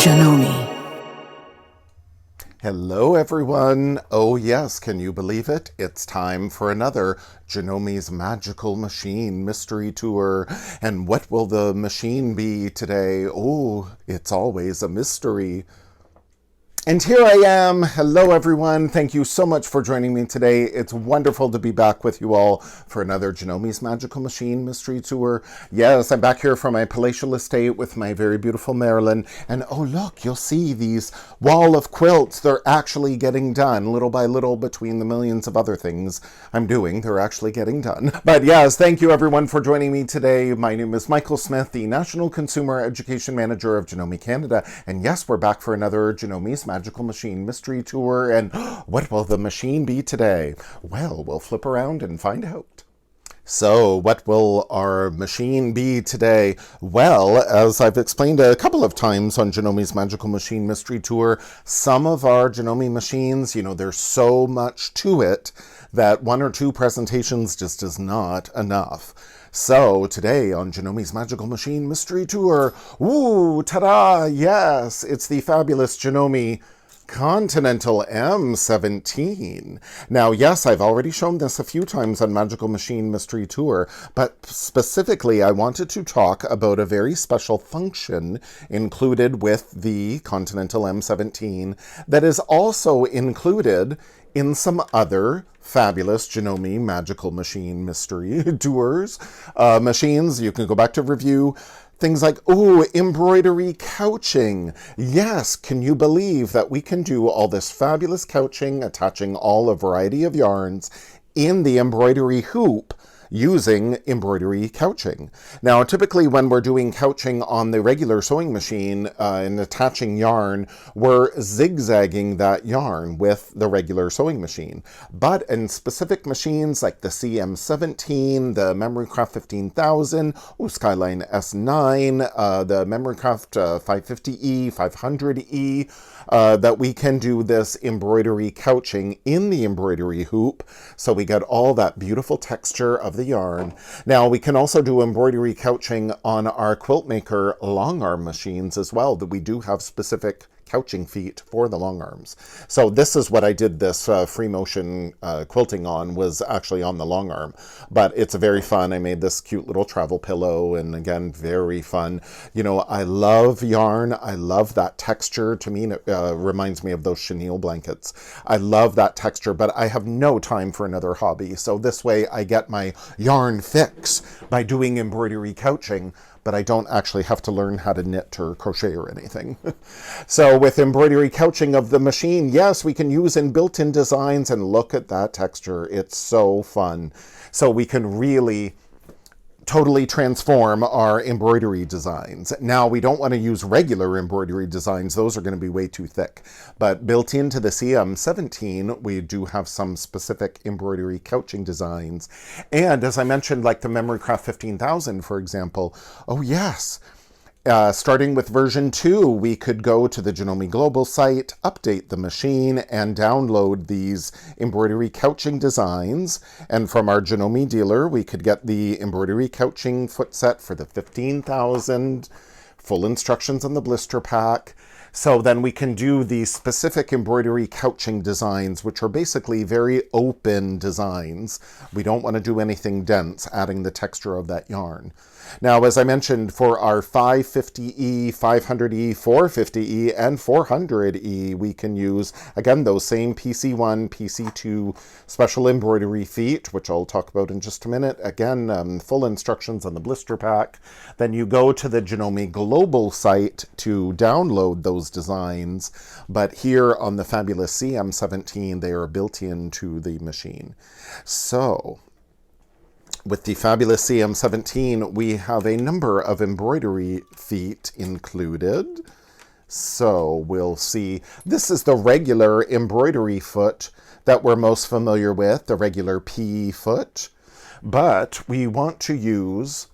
Janome. Hello everyone. Oh yes, can you believe it? It's time for another Janome's Magical Machine Mystery Tour. And what will the machine be today? Oh, it's always a mystery. And here I am. Hello everyone. Thank you so much for joining me today. It's wonderful to be back with you all for another Janome's Magical Machine Mystery Tour. Yes, I'm back here from my palatial estate with my very beautiful Marilyn. And oh look, you'll see these wall of quilts. They're actually getting done little by little between the millions of other things I'm doing. They're actually getting done. But yes, thank you everyone for joining me today. My name is Michael Smith, the National Consumer Education Manager of Janome Canada. And yes, we're back for another Janome's Magical Machine Mystery Tour. And what will the machine be today? Well, we'll flip around and find out. So, what will our machine be today? Well, as I've explained a couple of times on Janome's Magical Machine Mystery Tour, some of our Janome machines, there's so much to it that one or two presentations just is not enough. So today on Janome's Magical Machine Mystery Tour, ooh, ta-da, yes, it's the fabulous Janome Continental M17. Now, yes, I've already shown this a few times on Magical Machine Mystery Tour, but specifically I wanted to talk about a very special function included with the Continental M17 that is also included in some other fabulous Janome Magical Machine Mystery Tours machines. You can go back to review things like, embroidery couching. Yes, can you believe that we can do all this fabulous couching, attaching all a variety of yarns in the embroidery hoop using embroidery couching. Now, typically when we're doing couching on the regular sewing machine and attaching yarn, we're zigzagging that yarn with the regular sewing machine. But in specific machines like the CM17, the Memorycraft 15000, Skyline S9, the Memorycraft 550E, 500E, that we can do this embroidery couching in the embroidery hoop, so we get all that beautiful texture of the yarn. Now, we can also do embroidery couching on our quilt maker long arm machines as well, that we do have specific couching feet for the long arms. So this is what I did this free motion quilting on, was actually on the long arm, but it's very fun. I made this cute little travel pillow, and again, very fun. I love yarn. I love that texture. To me, it reminds me of those chenille blankets. I love that texture, but I have no time for another hobby. So this way I get my yarn fix by doing embroidery couching, but I don't actually have to learn how to knit or crochet or anything. So with embroidery couching of the machine, yes, we can use in built-in designs, and look at that texture. It's so fun. So we can really totally transform our embroidery designs. Now, we don't want to use regular embroidery designs. Those are going to be way too thick. But built into the CM17, we do have some specific embroidery couching designs. And as I mentioned, like the Memorycraft 15000, for example, oh yes, starting with version 2, we could go to the Janome Global site, update the machine, and download these embroidery couching designs. And from our Janome dealer, we could get the embroidery couching foot set for the 15,000, full instructions on the blister pack. So then we can do the specific embroidery couching designs, which are basically very open designs. We don't want to do anything dense, adding the texture of that yarn. Now, as I mentioned, for our 550E, 500E, 450E, and 400E, we can use, again, those same PC1, PC2 special embroidery feet, which I'll talk about in just a minute. Again, full instructions on the blister pack. Then you go to the Janome Global site to download those designs, but here on the fabulous CM17, they are built into the machine. So with the fabulous CM17, we have a number of embroidery feet included. So we'll see, this is the regular embroidery foot that we're most familiar with, the regular P foot, but we want to use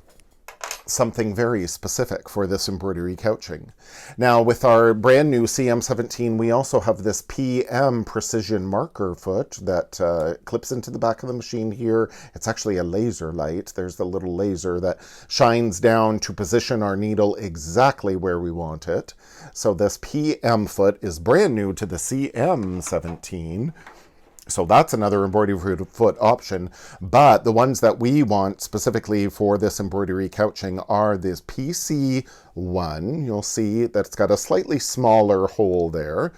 something very specific for this embroidery couching. Now, with our brand new CM17, we also have this PM precision marker foot that clips into the back of the machine here. It's actually a laser light. There's the little laser that shines down to position our needle exactly where we want it. So this PM foot is brand new to the CM17. So that's another embroidery foot option, but the ones that we want specifically for this embroidery couching are this PC1. You'll see that it's got a slightly smaller hole there.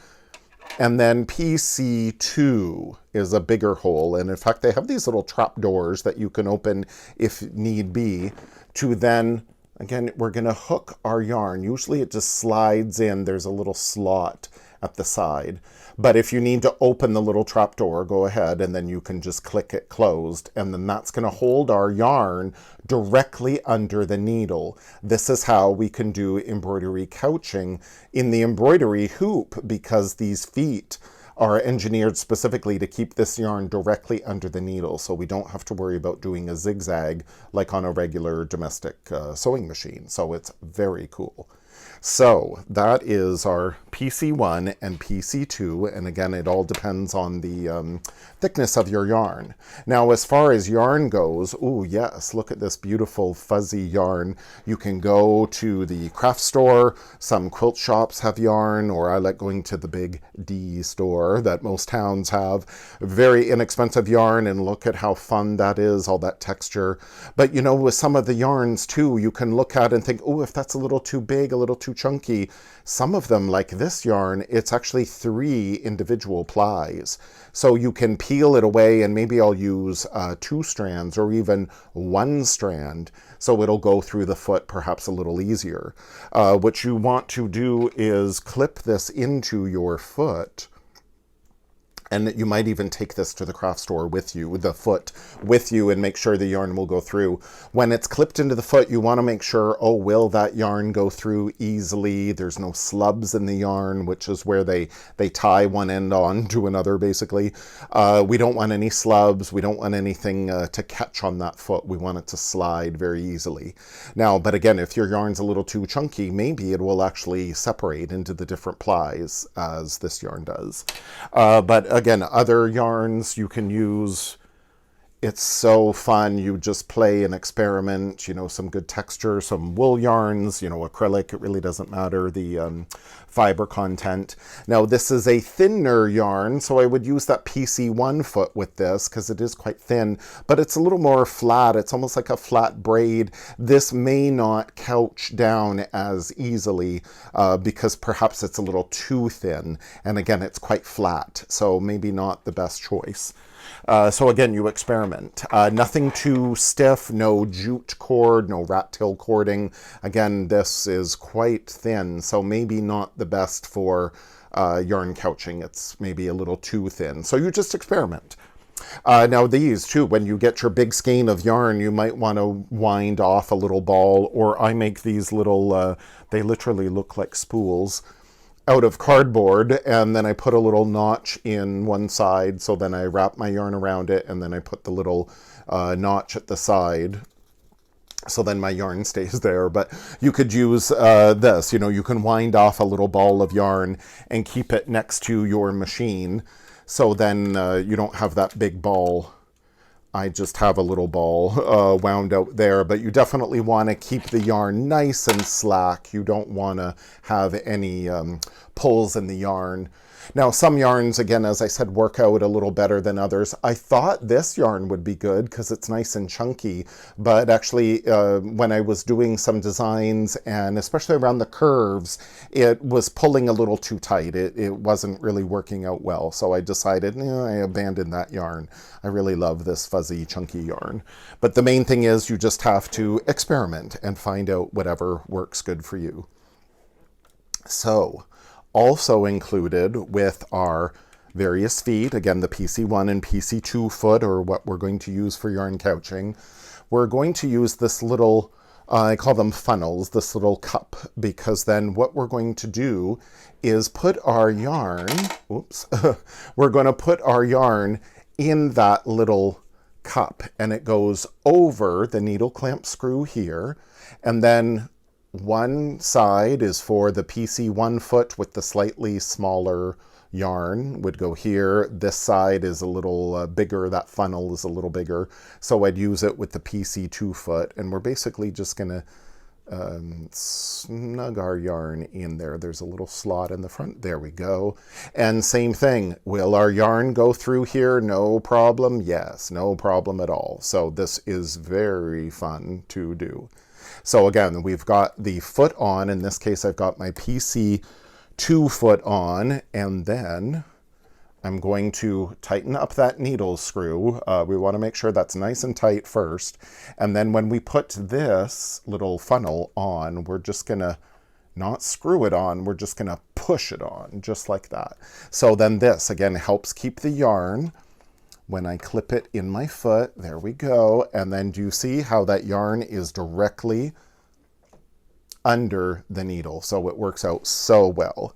And then PC2 is a bigger hole. And in fact, they have these little trap doors that you can open if need be to then, again, we're going to hook our yarn. Usually it just slides in. There's a little slot at the side. But if you need to open the little trapdoor, go ahead and then you can just click it closed, and then that's going to hold our yarn directly under the needle. This is how we can do embroidery couching in the embroidery hoop, because these feet are engineered specifically to keep this yarn directly under the needle, so we don't have to worry about doing a zigzag like on a regular domestic sewing machine. So it's very cool. So that is our PC1 and PC2, and again, it all depends on the thickness of your yarn. Now, as far as yarn goes, oh yes, look at this beautiful fuzzy yarn. You can go to the craft store. Some quilt shops have yarn, or I like going to the big D store that most towns have. Very inexpensive yarn, and look at how fun that is, all that texture. But you know, with some of the yarns too, you can look at and think, oh, if that's a little too big, a little too chunky. Some of them, like this yarn, it's actually 3 individual plies. So you can peel it away, and maybe I'll use 2 strands or even 1 strand. So it'll go through the foot perhaps a little easier. What you want to do is clip this into your foot. And you might even take this to the craft store with you, the foot with you, and make sure the yarn will go through. When it's clipped into the foot, you want to make sure, oh, will that yarn go through easily? There's no slubs in the yarn, which is where they tie one end on to another, basically. We don't want any slubs. We don't want anything to catch on that foot. We want it to slide very easily. Now, but again, if your yarn's a little too chunky, maybe it will actually separate into the different plies as this yarn does. But again, other yarns you can use. It's so fun. You just play and experiment, you know, some good texture, some wool yarns, you know, acrylic, it really doesn't matter, the fiber content. Now, this is a thinner yarn, so I would use that PC1 foot with this because it is quite thin, but it's a little more flat. It's almost like a flat braid. This may not couch down as easily because perhaps it's a little too thin. And again, it's quite flat, so maybe not the best choice. So again, you experiment. Nothing too stiff, no jute cord, no rat tail cording. Again, this is quite thin, so maybe not the best for yarn couching. It's maybe a little too thin. So you just experiment. Now these too, when you get your big skein of yarn, you might want to wind off a little ball, or I make these little, they literally look like spools, out of cardboard, and then I put a little notch in one side, so then I wrap my yarn around it, and then I put the little notch at the side, so then my yarn stays there. But you could use this, you know, you can wind off a little ball of yarn and keep it next to your machine, so then you don't have that big ball. I just have a little ball wound out there, but you definitely want to keep the yarn nice and slack. You don't want to have any pulls in the yarn. Now, some yarns, again, as I said, work out a little better than others. I thought this yarn would be good because it's nice and chunky, but actually when I was doing some designs, and especially around the curves, it was pulling a little too tight. It wasn't really working out well, so I decided, I abandoned that yarn. I really love this fuzzy, chunky yarn. But the main thing is you just have to experiment and find out whatever works good for you. So, also included with our various feet, again, the PC1 and PC2 foot, or what we're going to use for yarn couching, we're going to use this little, I call them funnels, this little cup, because then what we're going to do is put our yarn, we're going to put our yarn in that little cup, and it goes over the needle clamp screw here, and then one side is for the PC 1 foot with the slightly smaller yarn would go here. This side is a little bigger, that funnel is a little bigger, so I'd use it with the PC 2 foot, and we're basically just gonna snug our yarn in there. There's a little slot in the front. There we go. And same thing. Will our yarn go through here? No problem. Yes, no problem at all. So this is very fun to do. So again, we've got the foot on. In this case, I've got my PC 2 foot on, and then I'm going to tighten up that needle screw. We want to make sure that's nice and tight first. And then when we put this little funnel on, we're just going to not screw it on, we're just going to push it on, just like that. So then this, again, helps keep the yarn when I clip it in my foot. There we go. And then do you see how that yarn is directly under the needle? So it works out so well.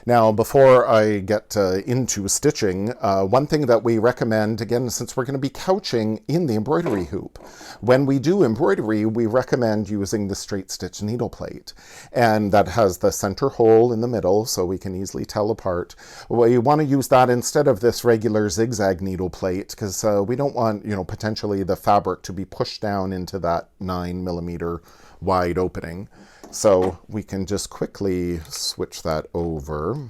Now, before I get into stitching, one thing that we recommend, again, since we're going to be couching in the embroidery hoop, when we do embroidery, we recommend using the straight stitch needle plate. And that has the center hole in the middle, so we can easily tell apart. Well, you want to use that instead of this regular zigzag needle plate, because we don't want, potentially the fabric to be pushed down into that 9mm wide opening. So we can just quickly switch that over.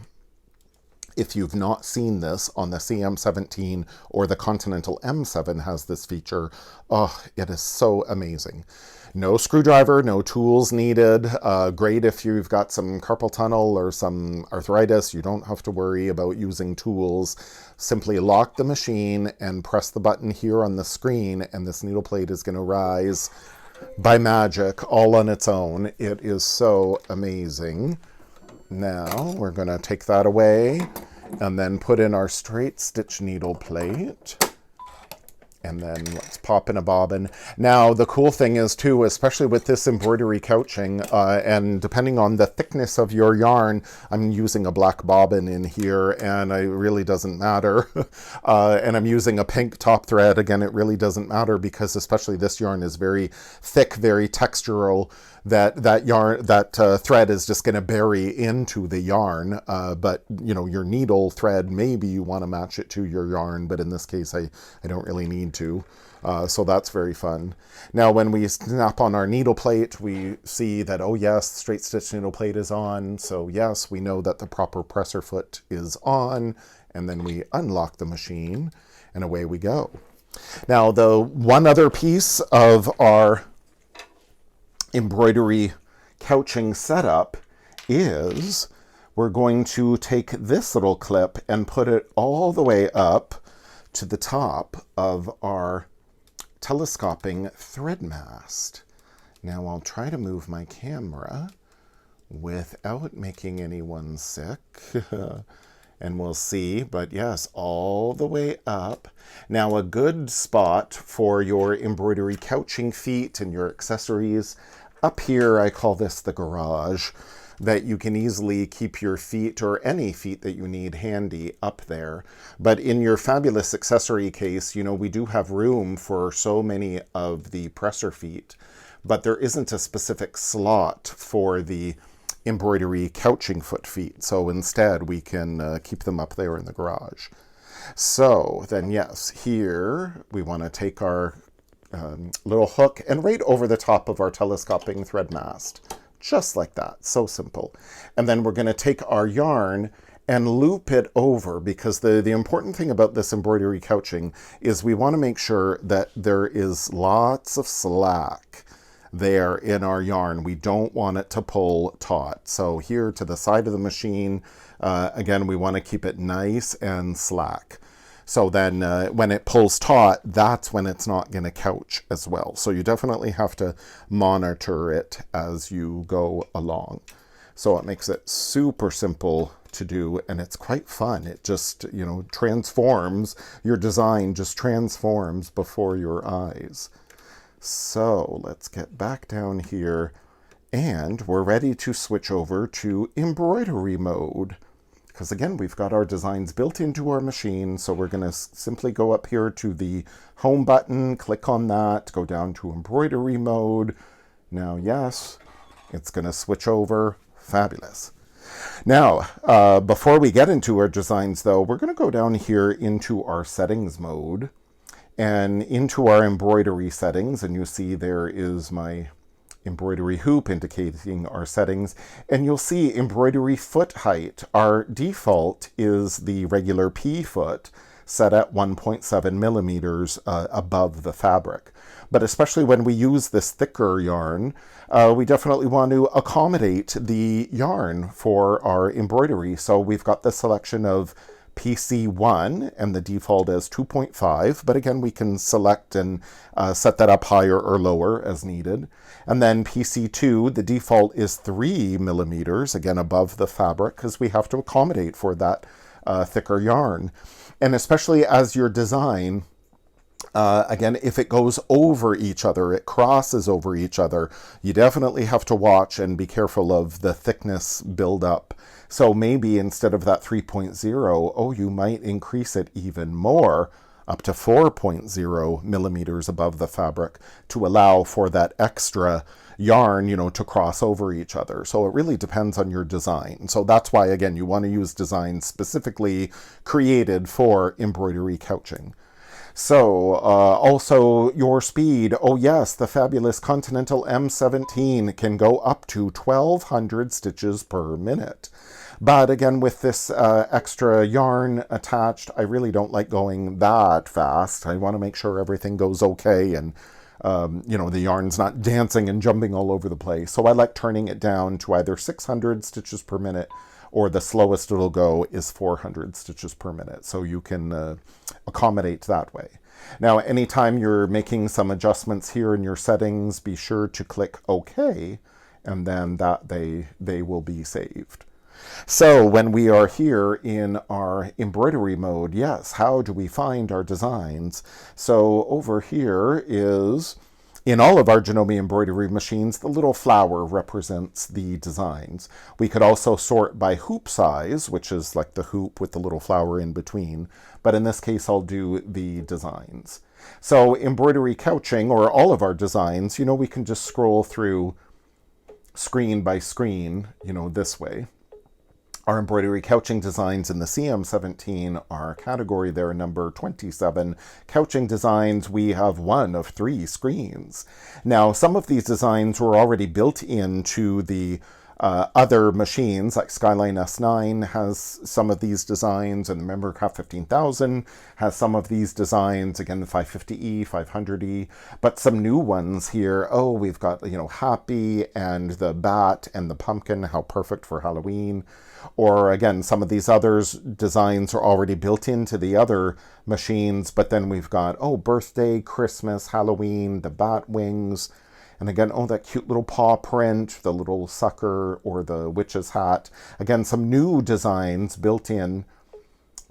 If you've not seen this on the CM17 or the Continental M7 has this feature, oh, it is so amazing. No screwdriver, no tools needed. Great if you've got some carpal tunnel or some arthritis. You don't have to worry about using tools. Simply lock the machine and press the button here on the screen, and this needle plate is going to rise by magic all on its own. It is so amazing. Now we're going to take that away and then put in our straight stitch needle plate. And then let's pop in a bobbin. Now, the cool thing is, too, especially with this embroidery couching, and depending on the thickness of your yarn, I'm using a black bobbin in here, and it really doesn't matter. And I'm using a pink top thread. Again, it really doesn't matter because especially this yarn is very thick, very textural. That thread is just going to bury into the yarn, but your needle thread, maybe you want to match it to your yarn, but in this case I don't really need to, so that's very fun. Now when we snap on our needle plate, we see that, oh yes, straight stitch needle plate is on, so yes, we know that the proper presser foot is on, and then we unlock the machine and away we go. Now the one other piece of our embroidery couching setup is we're going to take this little clip and put it all the way up to the top of our telescoping thread mast. Now I'll try to move my camera without making anyone sick. And we'll see, but yes, all the way up. Now a good spot for your embroidery couching feet and your accessories, up here I call this the garage, that you can easily keep your feet or any feet that you need handy up there. But in your fabulous accessory case, we do have room for so many of the presser feet, but there isn't a specific slot for the embroidery couching foot feet. So instead we can keep them up there in the garage. So then yes, here we want to take our little hook and right over the top of our telescoping thread mast. Just like that, so simple. And then we're going to take our yarn and loop it over, because the important thing about this embroidery couching is we want to make sure that there is lots of slack there in our yarn. We don't want it to pull taut. So here to the side of the machine, again, we want to keep it nice and slack. So then when it pulls taut, that's when it's not going to couch as well. So you definitely have to monitor it as you go along. So it makes it super simple to do, and it's quite fun. It just, transforms, your design just transforms before your eyes. So let's get back down here, and we're ready to switch over to embroidery mode. because again, we've got our designs built into our machine. So we're going to simply go up here to the home button, click on that, go down to embroidery mode. Now, yes, it's going to switch over. Fabulous. Now, before we get into our designs though, we're going to go down here into our settings mode and into our embroidery settings. And you see there is my embroidery hoop indicating our settings. And you'll see embroidery foot height. Our default is the regular P foot set at 1.7 millimeters above the fabric. But especially when we use this thicker yarn, we definitely want to accommodate the yarn for our embroidery. So we've got the selection of PC1 and the default is 2.5, but again, we can select and set that up higher or lower as needed. And then PC2, the default is 3 millimeters, again, above the fabric, because we have to accommodate for that thicker yarn. And especially as your design, again, if it goes over each other, it crosses over each other, you definitely have to watch and be careful of the thickness buildup. So maybe instead of that 3.0, oh, you might increase it even more, up to 4.0 millimeters above the fabric to allow for that extra yarn, to cross over each other. So it really depends on your design. So that's why, again, you want to use designs specifically created for embroidery couching. So also your speed. Oh yes, the fabulous Continental M17 can go up to 1200 stitches per minute. But again, with this extra yarn attached, I really don't like going that fast. I want to make sure everything goes okay and the yarn's not dancing and jumping all over the place. So I like turning it down to either 600 stitches per minute or the slowest it'll go is 400 stitches per minute. So you can accommodate that way. Now, anytime you're making some adjustments here in your settings, be sure to click OK, and then that they will be saved. So when we are here in our embroidery mode, yes, how do we find our designs? So over here is, in all of our Janome embroidery machines, the little flower represents the designs. We could also sort by hoop size, which is like the hoop with the little flower in between. But in this case, I'll do the designs. So embroidery couching, or all of our designs, we can just scroll through screen by screen, this way. Our embroidery couching designs in the CM17 are category there, number 27. Couching designs, we have one of 3 screens. Now, some of these designs were already built into the other machines, like Skyline S9 has some of these designs, and the Membercraft 15000 has some of these designs, again, the 550E, 500E, but some new ones here. Oh, we've got, Happy and the Bat and the Pumpkin, how perfect for Halloween. Or again, some of these others designs are already built into the other machines, but then we've got, birthday, Christmas, Halloween, the bat wings, and again, that cute little paw print, the little sucker or the witch's hat. Again, some new designs built in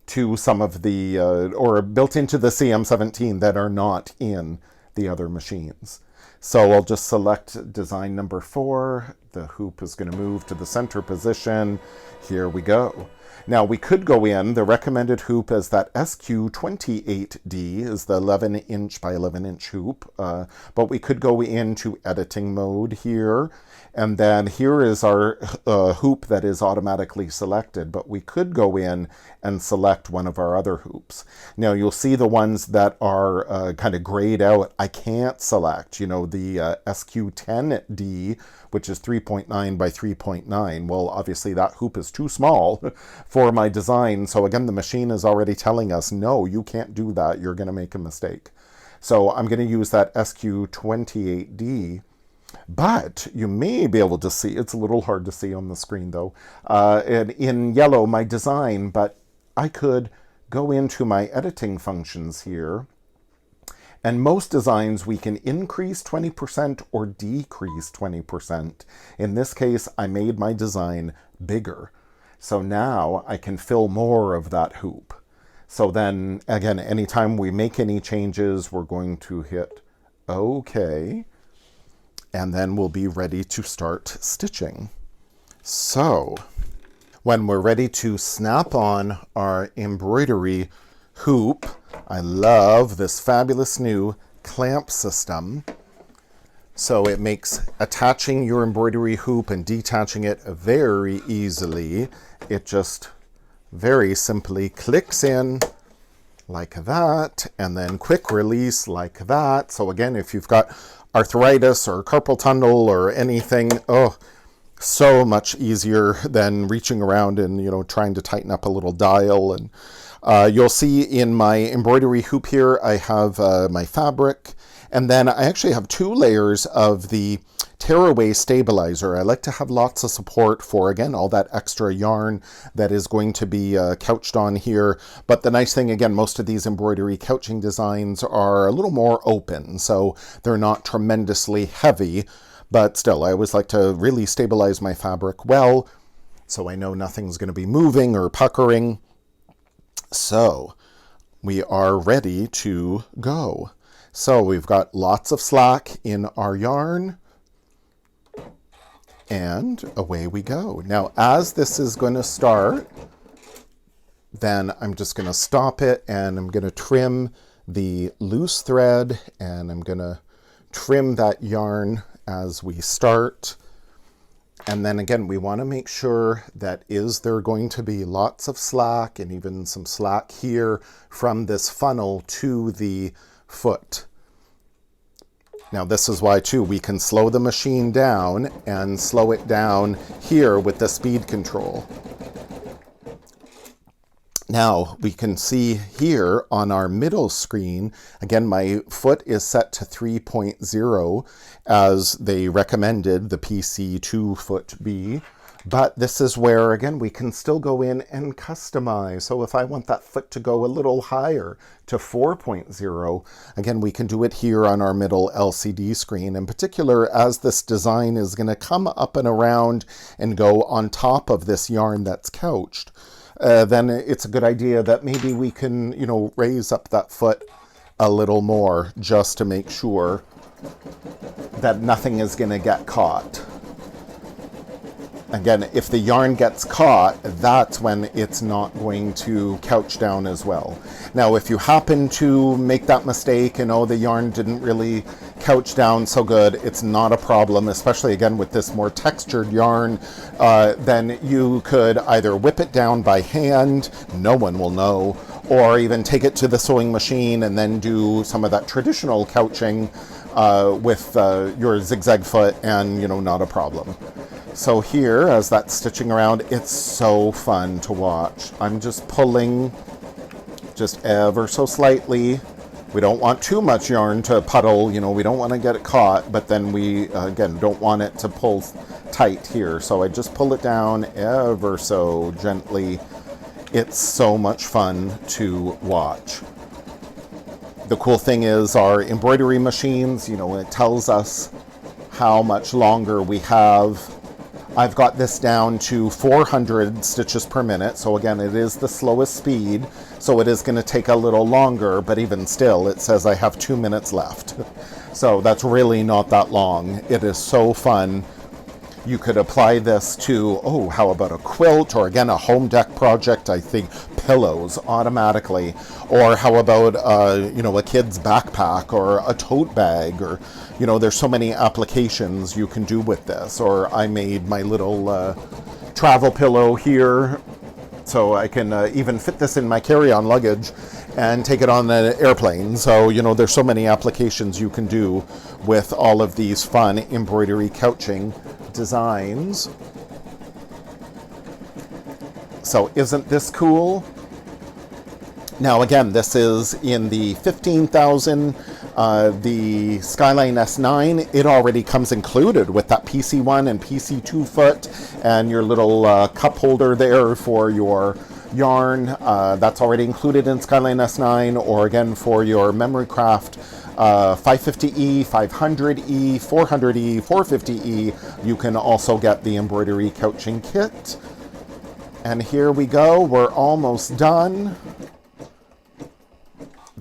to some of the, or built into the CM17 that are not in the other machines. So I'll just select design number 4. The hoop is going to move to the center position. Here we go. Now we could go in, the recommended hoop is that SQ28D, is the 11-inch by 11-inch hoop, but we could go into editing mode here, and then here is our hoop that is automatically selected, but we could go in and select one of our other hoops. Now you'll see the ones that are kind of grayed out, I can't select, the SQ10D, which is 3.9 by 3.9. Well, obviously that hoop is too small for my design. So again, the machine is already telling us, no, you can't do that. You're going to make a mistake. So I'm going to use that SQ28D. But you may be able to see, it's a little hard to see on the screen though, and in yellow, my design, but I could go into my editing functions here. And most designs we can increase 20% or decrease 20%. In this case, I made my design bigger. So now I can fill more of that hoop. So then, again, anytime we make any changes, we're going to hit OK. And then we'll be ready to start stitching. So when we're ready to snap on our embroidery hoop. I love this fabulous new clamp system. So it makes attaching your embroidery hoop and detaching it very easily. It just very simply clicks in like that, and then quick release like that. So again, if you've got arthritis or carpal tunnel or anything, oh, so much easier than reaching around and, you know, trying to tighten up a little dial. And you'll see in my embroidery hoop here, I have my fabric, and then I actually have 2 layers of the tearaway stabilizer. I like to have lots of support for, again, all that extra yarn that is going to be couched on here. But the nice thing, again, most of these embroidery couching designs are a little more open, so they're not tremendously heavy. But still, I always like to really stabilize my fabric well, so I know nothing's going to be moving or puckering. So we are ready to go. So we've got lots of slack in our yarn, and away we go. Now, as this is going to start, then I'm just going to stop it, and I'm going to trim the loose thread, and I'm going to trim that yarn as we start. And then again, we want to make sure that is there going to be lots of slack, and even some slack here from this funnel to the foot. Now this is why too we can slow the machine down and slow it down here with the speed control. Now we can see here on our middle screen, again, my foot is set to 3.0 as they recommended the PC 2 foot be. But this is where, again, we can still go in and customize. So if I want that foot to go a little higher to 4.0, again, we can do it here on our middle LCD screen. In particular, as this design is going to come up and around and go on top of this yarn that's couched, then it's a good idea that maybe we can, you know, raise up that foot a little more just to make sure that nothing is going to get caught. Again, if the yarn gets caught, that's when it's not going to couch down as well. Now, if you happen to make that mistake and, oh, the yarn didn't really couch down so good, it's not a problem, especially again with this more textured yarn. Then you could either whip it down by hand, no one will know, or even take it to the sewing machine and then do some of that traditional couching with your zigzag foot, and, you know, not a problem. So here, as that's stitching around, it's so fun to watch. I'm just pulling just ever so slightly. We don't want too much yarn to puddle, you know, we don't want to get it caught, but then we, again, don't want it to pull tight here. So I just pull it down ever so gently. It's so much fun to watch. The cool thing is our embroidery machines, you know, it tells us how much longer we have. I've got this down to 400 stitches per minute. So again, it is the slowest speed. So it is going to take a little longer, but even still, it says I have 2 minutes left. So that's really not that long. It is so fun. You could apply this to, oh, how about a quilt, or again, a home deck project, I think pillows automatically. Or how about, you know, a kid's backpack or a tote bag, or, you know, there's so many applications you can do with this. Or I made my little travel pillow here, so I can even fit this in my carry-on luggage and take it on an airplane. So, you know, there's so many applications you can do with all of these fun embroidery couching designs. So isn't this cool? Now again, this is in the 15,000, the Skyline S9. It already comes included with that PC1 and PC2 foot and your little cup holder there for your yarn. That's already included in Skyline S9, or again for your Memory Craft 550E, 500E, 400E, 450E. You can also get the embroidery couching kit. And here we go, we're almost done.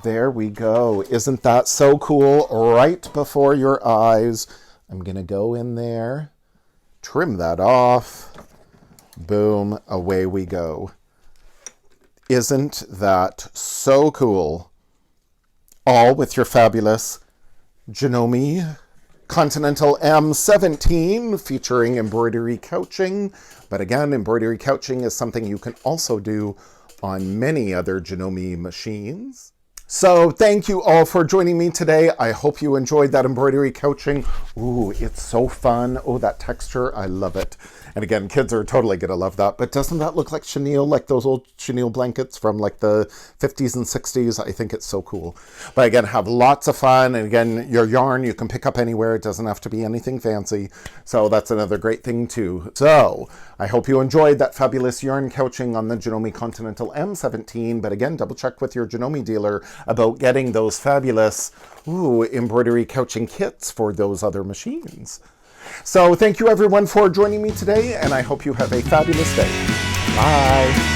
There we go. Isn't that so cool? Right before your eyes. I'm gonna go in there, trim that off, Boom, away we go. Isn't that so cool? All with your fabulous Janome Continental M17 featuring embroidery couching. But again, embroidery couching is something you can also do on many other Janome machines. So thank you all for joining me today. I hope you enjoyed that embroidery couching. Ooh, it's so fun. Oh, that texture, I love it. And again, kids are totally gonna love that. But doesn't that look like chenille, like those old chenille blankets from like the 50s and 60s? I think it's so cool. But again, have lots of fun. And again, your yarn you can pick up anywhere. It doesn't have to be anything fancy. So that's another great thing too. So I hope you enjoyed that fabulous yarn couching on the Janome Continental M17. But again, double check with your Janome dealer about getting those fabulous embroidery couching kits for those other machines. So thank you everyone for joining me today, and I hope you have a fabulous day. Bye.